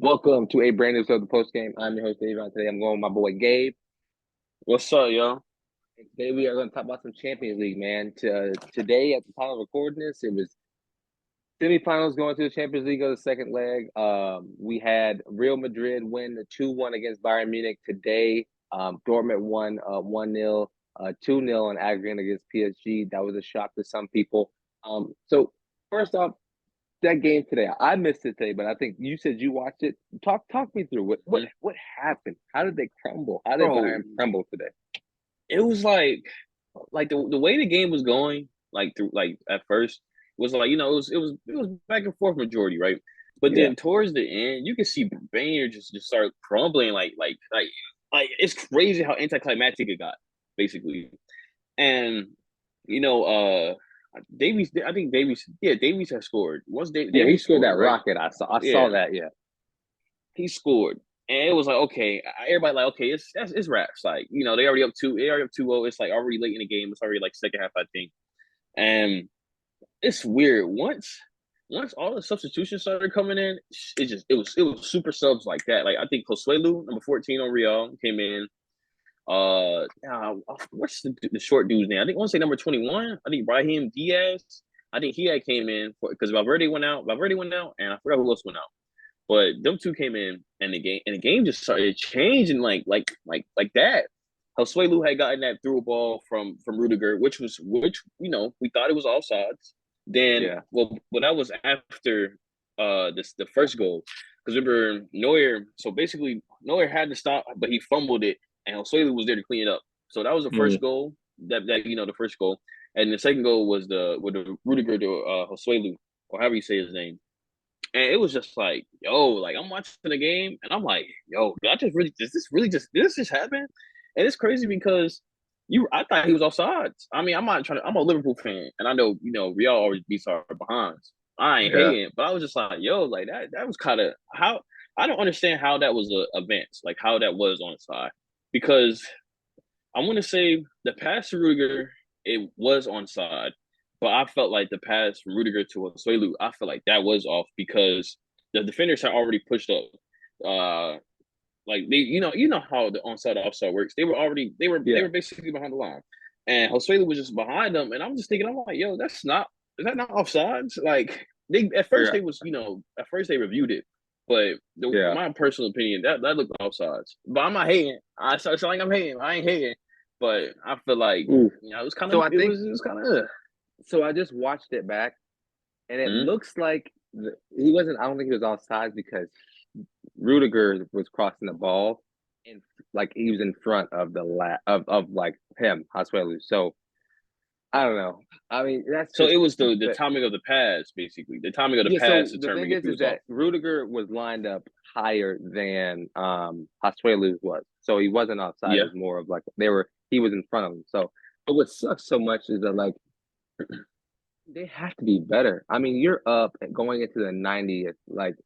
Welcome to a brand new episode of the post game. I'm your host Davion. Today I'm going with my boy Gabe. What's up, yo? And today we are going to talk about some Champions League, man. Today, at the time of recording this, it was semifinals going to the Champions League of the second leg. We had Real Madrid win the 2-1 against Bayern Munich today. Dortmund won 1-0, 2-0 on aggregate against PSG. That was a shock to some people. So first off, that game today. I missed it today, but I think you said you watched it. Talk me through what happened. How did they crumble? How did Bro, Bayern crumble today? it was like the way the game was going, like through like at first was like, it was back and forth majority, right? But Yeah, then towards the end, you can see Bayern just start crumbling like it's crazy how anticlimactic it got, basically. And you know, Davies, I think Davies has scored. Once yeah. He Davies scored that scored, right? rocket. I saw Yeah, that. Yeah, he scored. And it was like, okay, everybody like, okay, it's wraps. Like, they already up 2-0. It's like already late in the game. It's already like second half, I think. And it's weird. Once all the substitutions started coming in, it was super subs like that. Like I think Josuelu, number 14 on Real, came in. What's the short dude's name? I want to say number 21. I think Brahim Diaz. I think he had came in for because Valverde went out. Valverde went out, and I forgot who else went out. But them two came in, and the game just started changing like that. Josuelu had gotten that through a ball from Rudiger, which we thought it was offsides. Then yeah, well that was after the first goal, because remember Neuer. So basically Neuer had to stop, but he fumbled it, and Josuelu was there to clean it up. So that was the mm, first goal. The first goal, and the second goal was the Rudiger to Josuelu, or however you say his name. And it was just like, yo, like I'm watching the game and I'm like, yo, did this just happen? And it's crazy because I thought he was offsides. I mean, I'm a Liverpool fan and I know, Real always beats our behinds. I ain't yeah, hating, but I was just like, yo, like that was kind of how I don't understand how that was a event, like how that was on the side. Because I want to say the pass to Rudiger, it was onside, but I felt like the pass from Rudiger to Suelu, I felt like that was off because the defenders had already pushed up. Uh, like you know how the onside offside works. They yeah, were basically behind the line, and Josuelu was just behind them. And I'm just thinking, I'm like, yo, is that not offsides? Like they at first yeah, they was at first they reviewed it, but yeah. my personal opinion that looked offsides. But I'm not hating. I start saying like I'm hating. I ain't hating, but I feel like Ooh. it was kind of So I think it was kind of so. I just watched it back, and it mm-hmm. looks like he wasn't. I don't think he was offside because Rudiger was crossing the ball, and like he was in front of of like him, Hasuelu. So I don't know. I mean, that's So just it was the but timing of the pass, basically. The timing of the yeah. pass So the thing determined if he is was off. that Rudiger was lined up higher than Hasuelu was, so he wasn't outside. It Yeah, was more of like he was in front of him. So, but what sucks so much is that like they have to be better. I mean, you're up and going into the 90th, like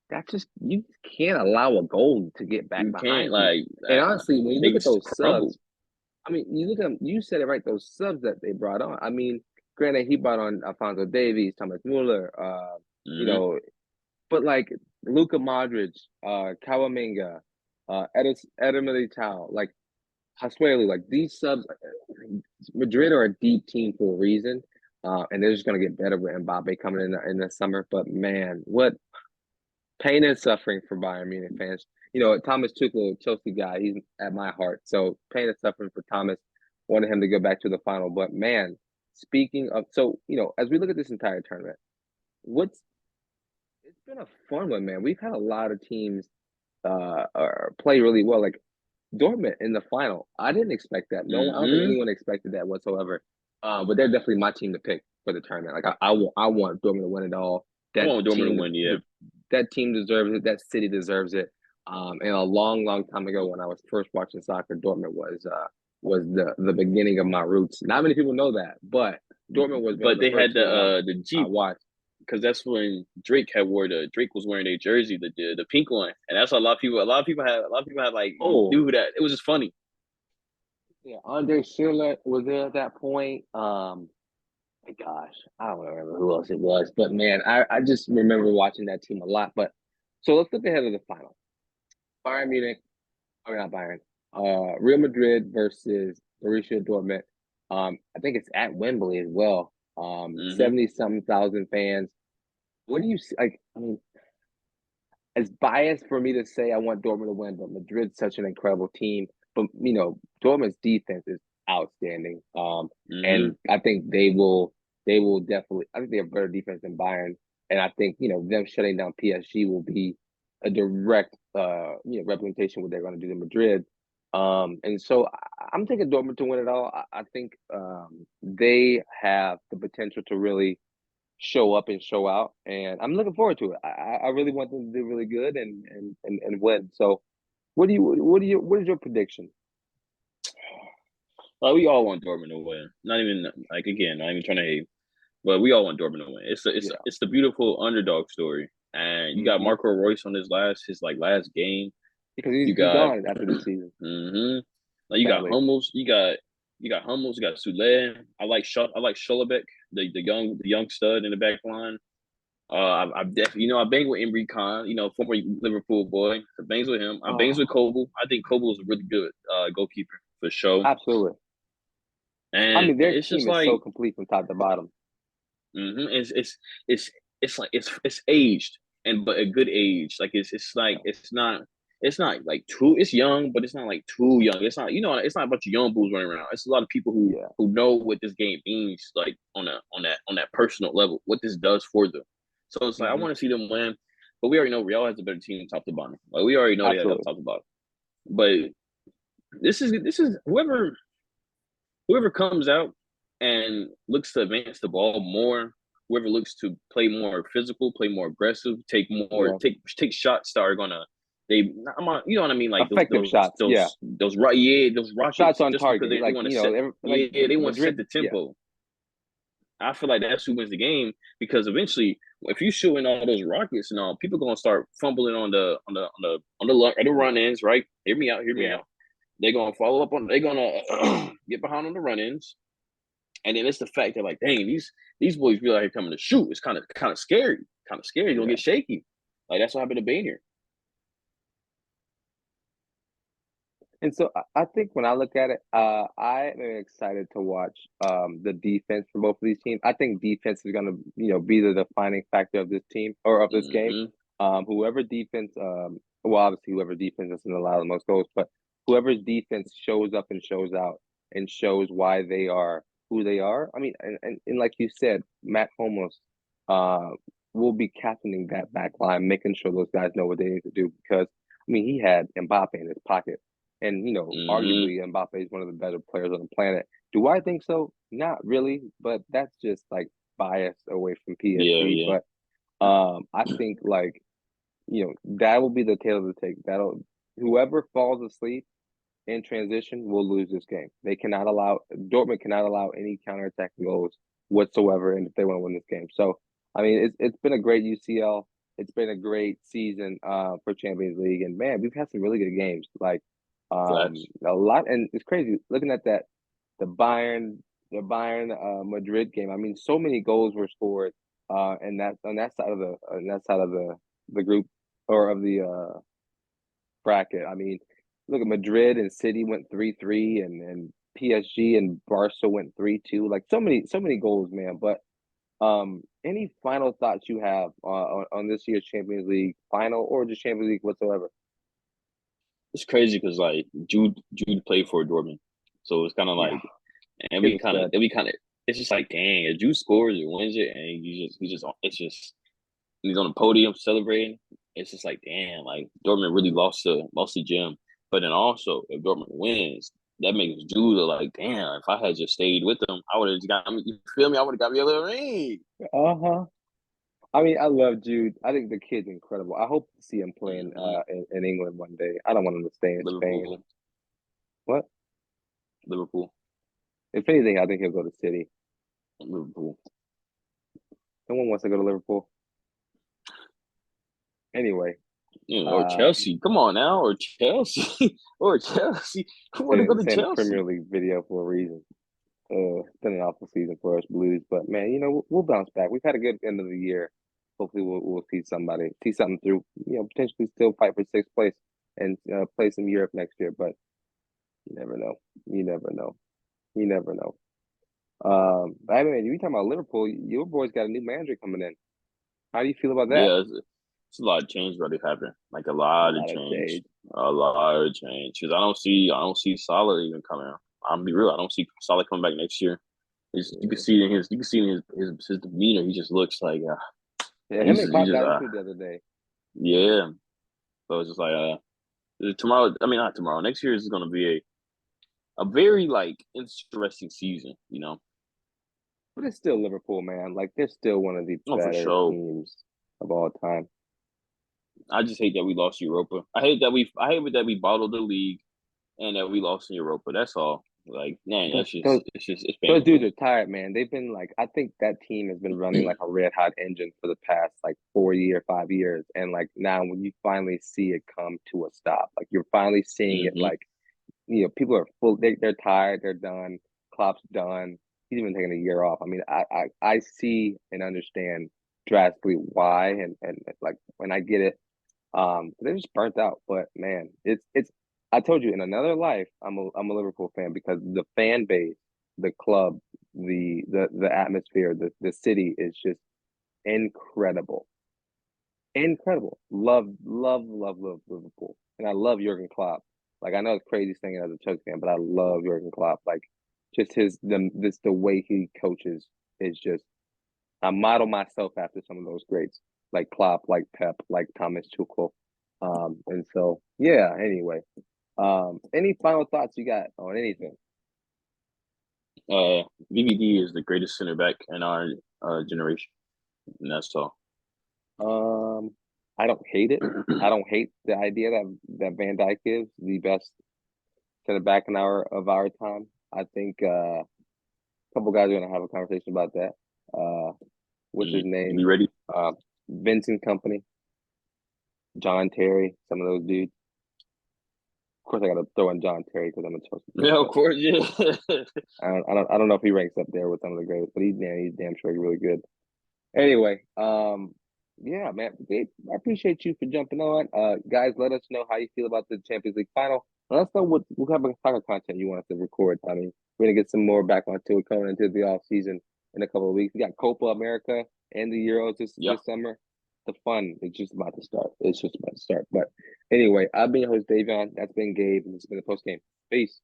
that's just you just can't allow a goal to get back you can't behind you. And like honestly, when you look they at those crumbled. subs, I mean, you look at them, you said it right, those subs that they brought on. I mean, granted, he brought on Alfonso Davies, Thomas Muller, you Mm-hmm. know, but like Luka Modric, Kawaminga, Eder Militao, like Hasuelu, like these subs, Madrid are a deep team for a reason. And they're just gonna get better with Mbappe coming in the summer. But man, what pain and suffering for Bayern Munich fans. You know, Thomas Tuchel, Chelsea guy, he's at my heart. So pain and suffering for Thomas. Wanted him to go back to the final. But man, speaking of, so as we look at this entire tournament, what's it's been a fun one, man. We've had a lot of teams play really well. Like Dortmund in the final. I didn't expect that. No, I don't think Mm-hmm. anyone expected that whatsoever. But they're definitely my team to pick for the tournament. Like I want Dortmund to win it all. I That want Dortmund to team, win, yeah. that team deserves it. That city deserves it. And a long, long time ago, when I was first watching soccer, Dortmund was the beginning of my roots. Not many people know that, but Dortmund was one of But the they first had teams the I Jeep watched. because that's when Drake was wearing a jersey, the pink one, and that's what a lot of people had like Oh, knew that it was just funny. yeah, Andre Schiller was there at that point. My gosh, I don't remember who else it was, but man, I just remember watching that team a lot. But So let's look ahead of the final. Bayern Munich, or not Bayern, Real Madrid versus Borussia Dortmund. I think it's at Wembley as well. Mm-hmm. 70 something thousand fans. What do you see? Like, I mean, it's biased for me to say I want Dortmund to win, but Madrid's such an incredible team. But Dortmund's defense is outstanding. Mm-hmm. And I think they will definitely. I think they have better defense than Bayern, and I think them shutting down PSG will be a direct representation of what they're going to do to Madrid. And so I'm taking Dortmund to win it all. I think they have the potential to really show up and show out, and I'm looking forward to it. I really want them to do really good and win. So, what is your prediction? Like we all want Dortmund to win. Not even like again, not even trying to hate, but we all want Dortmund to win. Yeah. It's the beautiful underdog story. And you got Hmm. Marco Royce on his last game. Because You he's got gone after this season, mm-hmm. Like you got sadly. Hummels, you got Hummels, you got Sule. I like Schollebeck, the young stud in the back line. I definitely I bang with Imri Khan, former Liverpool boy. I bangs with him. I bangs with Oh, Koval. I think Koval is a really good goalkeeper for sure. absolutely. I And mean, their it's just team is so like complete from top to bottom. it's it's like it's aged and but a good age. Like it's like Yeah, it's not like too it's young, but it's not like too young. It's not it's not a bunch of young bulls running around. It's a lot of people yeah. who know what this game means, like on that personal level, what this does for them. So it's like I Hmm. want to see them win, but we already know Real has a better team top to bottom. Like we already know they have Absolutely. top to bottom. But this is whoever comes out and looks to advance the ball more, whoever looks to play more physical, play more aggressive, Yeah, take shots that are gonna I'm on, you know what I mean, like effective shots. Yeah, those shots rockets on just because target. they Like want to set like they want to set Madrid. the Yeah, tempo. I feel like that's who wins the game because eventually, if you shooting all those rockets and all, people gonna start fumbling on the run ins. Right? Hear me yeah. out. They're gonna follow up on. They're gonna get behind on the run ins, and then it's the fact that like, dang, these boys feel like coming to shoot. It's kind of scary. Kind of scary. You're gonna Yeah. get shaky. Like that's what happened to Bain here. And so I think when I look at it, I am excited to watch the defense for both of these teams. I think defense is going to be the defining factor of this team or of this game. Mm-hmm. Whoever defense, well, obviously whoever defense doesn't allow the most goals, but whoever's defense shows up and shows out and shows why they are who they are. I mean, and like you said, Matt Holmes uh, will be captaining that back line, making sure those guys know what they need to do because I mean he had Mbappe in his pocket. And Mm-hmm. arguably Mbappe is one of the better players on the planet. Do I think so? Not really, but that's just like bias away from Yeah, PSG. yeah. But I think like that will be the tail of the tape. That'll whoever falls asleep in transition will lose this game. They cannot allow Dortmund cannot allow any counterattacking goals whatsoever, and if they want to win this game. So I mean, it's been a great UCL. It's been a great season for Champions League, and man, we've had some really good games. Like Facts. a lot, and it's crazy looking at that the Bayern Madrid game. I mean, so many goals were scored, and that on that side of the group or of the bracket. I mean, look at Madrid and City went 3-3, and PSG and Barca went 3-2. Like so many goals, man. But any final thoughts you have on this year's Champions League final or just Champions League whatsoever? It's crazy because like Jude played for Dortmund, so it's kind of Yeah, like and he's a stud. we kind of it's just like dang, if Jude scores or wins it, and he's just it's just he's on the podium celebrating. It's just like damn, like Dortmund really lost the gem. But then also, if Dortmund wins, that makes Jude look like damn. If I had just stayed with them, I would have just got me. You feel me? I would have got me a little ring. Uh-huh. I mean, I love Jude. I think the kid's incredible. I hope to see him playing Mm-hmm. in England one day. I don't want him to stay in Spain. Liverpool, What? Liverpool, If anything, I think he'll go to City. Liverpool. No one wants to go to Liverpool. Anyway, Or um, Chelsea. Come on now, or Chelsea, or Chelsea. Who want to go to saying the Premier Chelsea? League video for a reason. It's been an awful season for us Blues, but man, we'll bounce back. We've had a good end of the year, hopefully we'll see something through. Potentially still fight for sixth place and play some Europe next year. But you never know. You never know. You never know. I mean, you talking about Liverpool? Your boys got a new manager coming in. How do you feel about that? Yeah, it's a lot of change really happening. Like a A lot of lot of change, change. a lot of change. Because I don't see Salah even coming. I'm gonna be real. I don't see Salah coming back next year. You can Yeah, see in his demeanor. He just looks like yeah. Him he's and just, he Klopp just got into it the other day. yeah. So it's just like tomorrow. I mean, not tomorrow. Next year is going to be a very like interesting season. But it's still Liverpool, man. Like they're still one of the Oh, for better sure. teams of all time. I just hate that we lost Europa. I hate that we bottled the league and that we lost in Europa. That's all. Like, man, Those that's those just it's those painful. dudes are tired, man. They've been like, I think that team has been running like a red hot engine for the past like 4 year, 5 years, and like now when you finally see it come to a stop, like you're finally seeing it. Hmm. Like people are full. They're tired. They're done. Klopp's done. He's even taking a year off. I mean, I see and understand drastically why, and like when I get it. They're just burnt out. But man, it's. I told you in another life, I'm a Liverpool fan because the fan base, the club, the atmosphere, the city is just incredible, incredible. Love Liverpool, and I love Jurgen Klopp. Like I know it's crazy saying it as a Chelsea fan, but I love Jurgen Klopp. Like just the way he coaches is just. I model myself after some of those greats, like Klopp, like Pep, like Thomas Tuchel. And so yeah. Anyway, any final thoughts you got on anything? BBD is the greatest center back in our generation, and that's all. Um, I don't hate it. I don't hate the idea that Van Dijk is the best center back in our time. I think a couple guys are gonna have a conversation about that. What's his name? You ready? Uh, Vincent Company, John Terry, some of those dudes. Of course, I got to throw in John Terry because I'm a Chelsea fan, Yeah, of but course. Yeah. I don't know if he ranks up there with some of the greatest, but he's damn sure really good. Anyway, yeah, man, Gabe, I appreciate you for jumping on. Guys, let us know how you feel about the Champions League final. Let us know what type of soccer content you want us to record. I mean, we're gonna get some more back onto it coming into the off season in a couple of weeks. We got Copa America and the Euros Yeah. this summer. The fun is just about to start. It's just about to start. But anyway, I've been your host Davion. That's been Gabe, and this has been the post game. Peace.